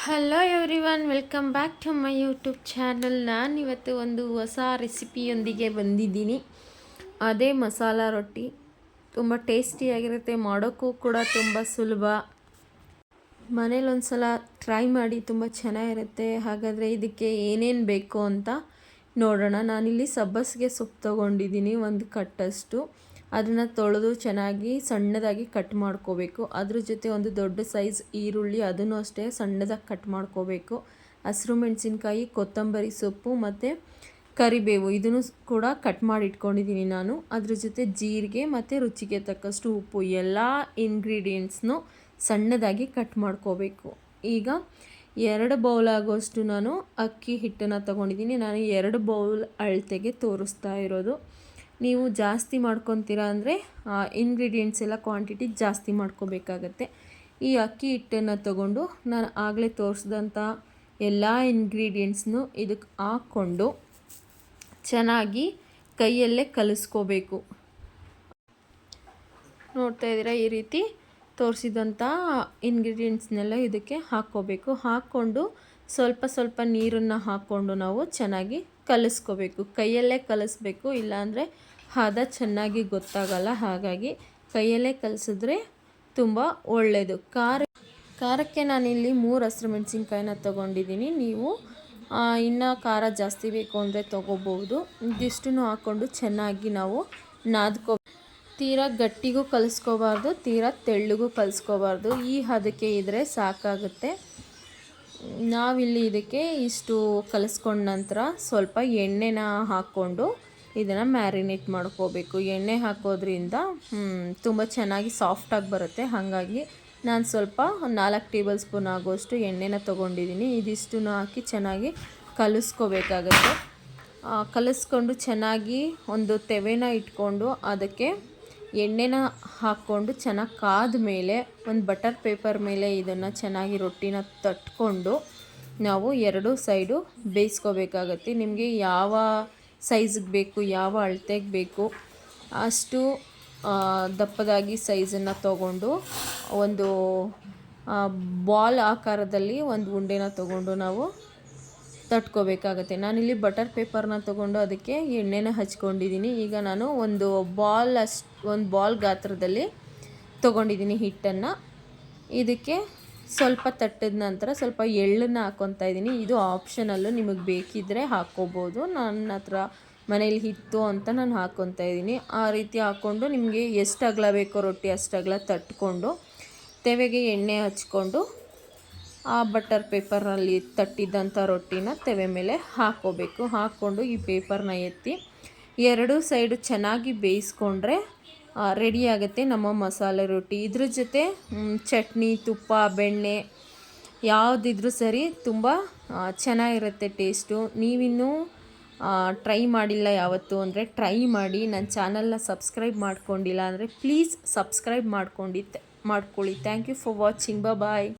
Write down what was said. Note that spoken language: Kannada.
Hello everyone, welcome back to my YouTube channel. ನಾನಿವತ್ತು ಒಂದು ಹೊಸ ರೆಸಿಪಿಯೊಂದಿಗೆ ಬಂದಿದ್ದೀನಿ. ಅದೇ ಮಸಾಲ ರೊಟ್ಟಿ. ತುಂಬ ಟೇಸ್ಟಿಯಾಗಿರುತ್ತೆ, ಮಾಡೋಕ್ಕೂ ಕೂಡ ತುಂಬ ಸುಲಭ. ಮನೇಲಿ ಒಂದು ಸಲ ಟ್ರೈ ಮಾಡಿ, ತುಂಬ ಚೆನ್ನಾಗಿರುತ್ತೆ. ಹಾಗಾದರೆ ಇದಕ್ಕೆ ಏನೇನು ಬೇಕು ಅಂತ ನೋಡೋಣ. ನಾನಿಲ್ಲಿ ಸಬ್ಬಸಿಗೆ ಸೊಪ್ಪು ತೊಗೊಂಡಿದ್ದೀನಿ, ಒಂದು ಕಟ್ಟಷ್ಟು. ಅದನ್ನು ತೊಳೆದು ಚೆನ್ನಾಗಿ ಸಣ್ಣದಾಗಿ ಕಟ್ ಮಾಡ್ಕೋಬೇಕು. ಅದ್ರ ಜೊತೆ ಒಂದು ದೊಡ್ಡ ಸೈಜ್ ಈರುಳ್ಳಿ, ಅದನ್ನು ಅಷ್ಟೇ ಸಣ್ಣದಾಗಿ ಕಟ್ ಮಾಡ್ಕೋಬೇಕು. ಹಸಿರು ಮೆಣಸಿನ್ಕಾಯಿ, ಕೊತ್ತಂಬರಿ ಸೊಪ್ಪು ಮತ್ತು ಕರಿಬೇವು, ಇದನ್ನು ಕೂಡ ಕಟ್ ಮಾಡಿ ಇಟ್ಕೊಂಡಿದ್ದೀನಿ ನಾನು. ಅದ್ರ ಜೊತೆ ಜೀರಿಗೆ ಮತ್ತು ರುಚಿಗೆ ತಕ್ಕಷ್ಟು ಉಪ್ಪು, ಎಲ್ಲ ಇಂಗ್ರೀಡಿಯೆಂಟ್ಸ್ನು ಸಣ್ಣದಾಗಿ ಕಟ್ ಮಾಡ್ಕೋಬೇಕು. ಈಗ 2 ಬೌಲ್ ಆಗೋಷ್ಟು ನಾನು ಅಕ್ಕಿ ಹಿಟ್ಟನ್ನು ತೊಗೊಂಡಿದ್ದೀನಿ. ನಾನು 2 ಬೌಲ್ ಅಳತೆಗೆ ತೋರಿಸ್ತಾ ಇರೋದು. ನೀವು ಜಾಸ್ತಿ ಮಾಡ್ಕೊತೀರಾ ಅಂದರೆ ಇಂಗ್ರೀಡಿಯೆಂಟ್ಸ್ ಎಲ್ಲ ಕ್ವಾಂಟಿಟಿ ಜಾಸ್ತಿ ಮಾಡ್ಕೋಬೇಕಾಗತ್ತೆ. ಈ ಅಕ್ಕಿ ಹಿಟ್ಟನ್ನು ತಗೊಂಡು ನಾನು ಆಗಲೇ ತೋರಿಸಿದಂಥ ಎಲ್ಲ ಇಂಗ್ರೀಡಿಯೆಂಟ್ಸ್ನು ಇದಕ್ಕೆ ಹಾಕ್ಕೊಂಡು ಚೆನ್ನಾಗಿ ಕೈಯಲ್ಲೇ ಕಲಿಸ್ಕೋಬೇಕು. ನೋಡ್ತಾ ಇದ್ದೀರಾ, ಈ ರೀತಿ ತೋರಿಸಿದಂಥ ಇಂಗ್ರೀಡಿಯೆಂಟ್ಸ್ನೆಲ್ಲ ಇದಕ್ಕೆ ಹಾಕ್ಕೋಬೇಕು. ಹಾಕ್ಕೊಂಡು ಸ್ವಲ್ಪ ಸ್ವಲ್ಪ ನೀರನ್ನು ಹಾಕ್ಕೊಂಡು ನಾವು ಚೆನ್ನಾಗಿ ಕಲಿಸ್ಕೋಬೇಕು. ಕೈಯಲ್ಲೇ ಕಲಿಸ್ಬೇಕು, ಇಲ್ಲಾಂದರೆ ಹದ ಚೆನ್ನಾಗಿ ಗೊತ್ತಾಗಲ್ಲ. ಹಾಗಾಗಿ ಕೈಯಲ್ಲೇ ಕಲಿಸಿದ್ರೆ ತುಂಬ ಒಳ್ಳೆಯದು. ಖಾರಕ್ಕೆ ನಾನಿಲ್ಲಿ 3 ಹಸಿರು ಮೆಣಸಿನ್ಕಾಯಿನ ತೊಗೊಂಡಿದ್ದೀನಿ. ನೀವು ಇನ್ನೂ ಖಾರ ಜಾಸ್ತಿ ಬೇಕು ಅಂದರೆ ತೊಗೋಬೋದು. ಇದಿಷ್ಟನ್ನು ಹಾಕ್ಕೊಂಡು ಚೆನ್ನಾಗಿ ನಾವು ನಾದ್ಕೋ. ತೀರಾ ಗಟ್ಟಿಗೂ ಕಲಿಸ್ಕೋಬಾರ್ದು, ತೀರಾ ತೆಳ್ಳಗೂ ಕಲಿಸ್ಕೋಬಾರ್ದು. ಈ ಹದಕ್ಕೆ ಇದ್ದರೆ ಸಾಕಾಗುತ್ತೆ. ನಾವಿಲ್ಲಿ ಇದಕ್ಕೆ ಇಷ್ಟು ಕಲಿಸ್ಕೊಂಡ ನಂತರ ಸ್ವಲ್ಪ ಎಣ್ಣೆನ ಹಾಕ್ಕೊಂಡು ಇದನ್ನು ಮ್ಯಾರಿನೇಟ್ ಮಾಡ್ಕೋಬೇಕು. ಎಣ್ಣೆ ಹಾಕೋದ್ರಿಂದ ತುಂಬ ಚೆನ್ನಾಗಿ ಸಾಫ್ಟಾಗಿ ಬರುತ್ತೆ. ಹಾಗಾಗಿ ನಾನು ಸ್ವಲ್ಪ 4 ಟೇಬಲ್ ಸ್ಪೂನ್ ಆಗೋಷ್ಟು ಎಣ್ಣೆನ ತೊಗೊಂಡಿದ್ದೀನಿ. ಇದಿಷ್ಟನ್ನು ಹಾಕಿ ಚೆನ್ನಾಗಿ ಕಲಿಸ್ಕೋಬೇಕಾಗತ್ತೆ. ಕಲಿಸ್ಕೊಂಡು ಚೆನ್ನಾಗಿ ಒಂದು ತೆವೆನ ಇಟ್ಕೊಂಡು ಅದಕ್ಕೆ ಎಣ್ಣೆನ ಹಾಕ್ಕೊಂಡು ಚೆನ್ನಾಗಿ ಕಾದ ಮೇಲೆ ಒಂದು ಬಟರ್ ಪೇಪರ್ ಮೇಲೆ ಇದನ್ನು ಚೆನ್ನಾಗಿ ರೊಟ್ಟಿನ ತಟ್ಕೊಂಡು ನಾವು 2 ಸೈಡು ಬೇಯಿಸ್ಕೋಬೇಕಾಗತ್ತೆ. ನಿಮಗೆ ಯಾವ ಸೈಜಿಗೆ ಬೇಕು, ಯಾವ ಅಳತೆಗೆ ಬೇಕು ಅಷ್ಟು ದಪ್ಪದಾಗಿ ಸೈಜನ್ನು ತೊಗೊಂಡು ಒಂದು ಬಾಲ್ ಆಕಾರದಲ್ಲಿ ಒಂದು ಉಂಡೆನ ತೊಗೊಂಡು ನಾವು ತಟ್ಕೋಬೇಕಾಗತ್ತೆ. ನಾನಿಲ್ಲಿ ಬಟರ್ ಪೇಪರ್ನ ತೊಗೊಂಡು ಅದಕ್ಕೆ ಎಣ್ಣೆನ ಹಚ್ಕೊಂಡಿದ್ದೀನಿ. ಈಗ ನಾನು ಒಂದು ಬಾಲ್ ಗಾತ್ರದಲ್ಲಿ ತೊಗೊಂಡಿದ್ದೀನಿ ಹಿಟ್ಟನ್ನು. ಇದಕ್ಕೆ ಸ್ವಲ್ಪ ತಟ್ಟಿದ ನಂತರ ಸ್ವಲ್ಪ ಎಳ್ಳನ್ನು ಹಾಕ್ಕೊತಾ ಇದ್ದೀನಿ. ಇದು ಆಪ್ಷನಲ್ಲು, ನಿಮಗೆ ಬೇಕಿದ್ದರೆ ಹಾಕ್ಕೋಬೋದು. ನನ್ನ ಹತ್ರ ಮನೇಲಿ ಇತ್ತು ಅಂತ ನಾನು ಹಾಕ್ಕೊತಾ ಇದ್ದೀನಿ. ಆ ರೀತಿ ಹಾಕ್ಕೊಂಡು ನಿಮಗೆ ಎಷ್ಟು ಅಗಲ ಬೇಕೋ ರೊಟ್ಟಿ ಅಷ್ಟು ಅಗಲ ತಟ್ಕೊಂಡು ತೆವೆಗೆ ಎಣ್ಣೆ ಹಚ್ಕೊಂಡು ಆ ಬಟರ್ ಪೇಪರ್ನಲ್ಲಿ ತಟ್ಟಿದ್ದಂಥ ರೊಟ್ಟಿನ ತೆವೆ ಮೇಲೆ ಹಾಕ್ಕೋಬೇಕು. ಹಾಕ್ಕೊಂಡು ಈ ಪೇಪರ್ನ ಎತ್ತಿ 2 ಸೈಡು ಚೆನ್ನಾಗಿ ಬೇಯಿಸ್ಕೊಂಡ್ರೆ ರೆಡಿ ಆಗುತ್ತೆ ನಮ್ಮ ಮಸಾಲೆ ರೊಟ್ಟಿ. ಇದ್ರ ಜೊತೆ ಚಟ್ನಿ, ತುಪ್ಪ, ಬೆಣ್ಣೆ ಯಾವುದಿದ್ರೂ ಸರಿ ತುಂಬ ಚೆನ್ನಾಗಿರುತ್ತೆ ಟೇಸ್ಟು. ನೀವಿನ್ನೂ ಟ್ರೈ ಮಾಡಿಲ್ಲ ಯಾವತ್ತು ಅಂದರೆ ಟ್ರೈ ಮಾಡಿ. ನನ್ನ ಚಾನಲ್ನ ಸಬ್ಸ್ಕ್ರೈಬ್ ಮಾಡ್ಕೊಂಡಿಲ್ಲ ಅಂದರೆ ಪ್ಲೀಸ್ ಸಬ್ಸ್ಕ್ರೈಬ್ ಮಾಡ್ಕೊಳ್ಳಿ. Thank you for watching. Bye.